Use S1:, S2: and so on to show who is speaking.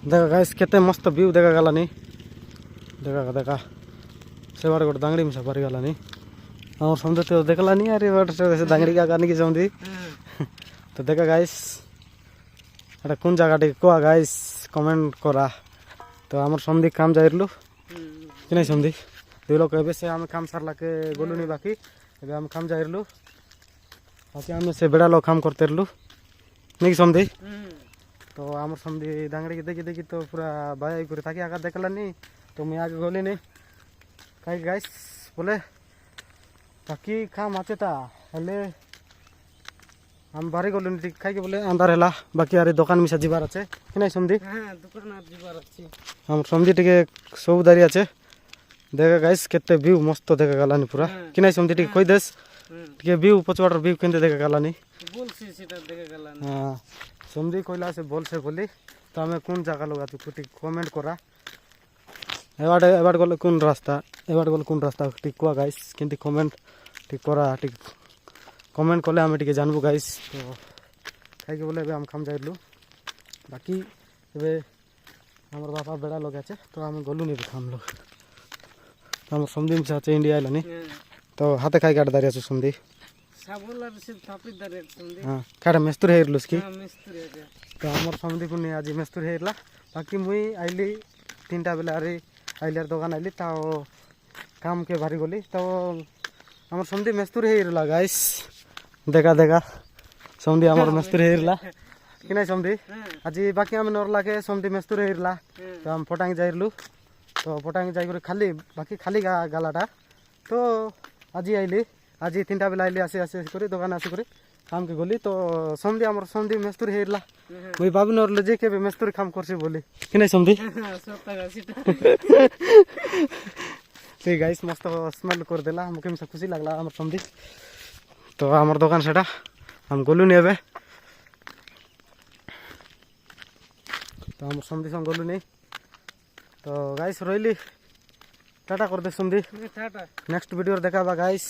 S1: देखा गाइस केते मस्त व्यू देखा गलानी देखा देखा से बार गोटे दांगड़ी मिसा पारी गलानी और समझे तो देखलानी अरे बट से दांगड़ी का करने की समझी तो देखा गाइस এটা কোন জায়গাটা কোয়া গাইস কমেন্ট করা তো আমার সমধি কাম যাইরলু কি নাই সমধি দুই লোক এবে সে আমি কাম সারলাকে গলুনি বাকি এবে আমি কাম যাইরলু বাকি আমি সে বেড়া লোক কাম করতেরলু নাকি সমধি তো আমার সমধি দাঙ্গড়িকে দেখি দেখি তো পুরা বাই করে থাকি আগা দেখলানি তো আমি আগে গলিনি কাই গাইস বলে বাকি কাম আছে তা হলে हम बारी गलुनी ठीक खाई के बोले अंधार है बाकी यार दुकान मिसा जीवार अच्छे कि नहीं समझी
S2: दुकान जीवार अच्छी
S1: हम समझी टिके सौदारी अच्छे देखा गाइस केते व्यू मस्त देखा गलानी पूरा कि नहीं समझी टिके कोई देश टिके व्यू पचवाटर व्यू केंदे देखा गलानी
S2: बोल से सीधा देखा गलानी
S1: हां समझी कोइला से बोल से बोली तो हमें कौन जगह लगा तू टिक कमेंट करा एबाड गले कौन रास्ता टिक कोआ गाइस केंती कमेंट टिक करा टिक कमेंट कले आम टे जानबू गाइस तो खाई बोले हम खाम जाइलु बाकी ए आम बापा बेड़ा लगे तो आम गलु नहीं खाम लोग तो आम समझी से अच्छे इंडिया आइलानी तो हाथे खाई काट दारी अच्छे समझी हाँ काटा मेस्तुरी हेरलुस कि तो आम समझी पुणी आज मेस्तुरी हेरला बाकी मुई आइली 3टा बेला अरे आइलार दुकान आइली तो काम के भारी गली तो आम समझी मेस्तुरी हेरला गाइस देखा देखा समझी आम मेस्तुरी हेरला कि नहीं समझी आज बाकी आम नरला के समझी मेस्तुरी हेरला तो आम पटांग जाइलु तो पटांग जाई खाली बाकी खाली गालाटा तो आज आइली आज 3टा बेला आइली आसी आसी कर दुकान आसी कर काम के गली तो समझी आम समझी मेस्तुरी हेरला मुई भाभी नरलो जे के मेस्तुरी काम करसी बोली कि नहीं समझी ठीक गाइस मस्त स्मेल कर देला हमके हमसे खुशी लागला आम समझी तो आमर दुकान सेटा हम गलु नहीं एबे तो आम समझी संग गलु नहीं तो गाइस रही टाटा कर दे समझी नेक्स्ट वीडियो देखा गाइस।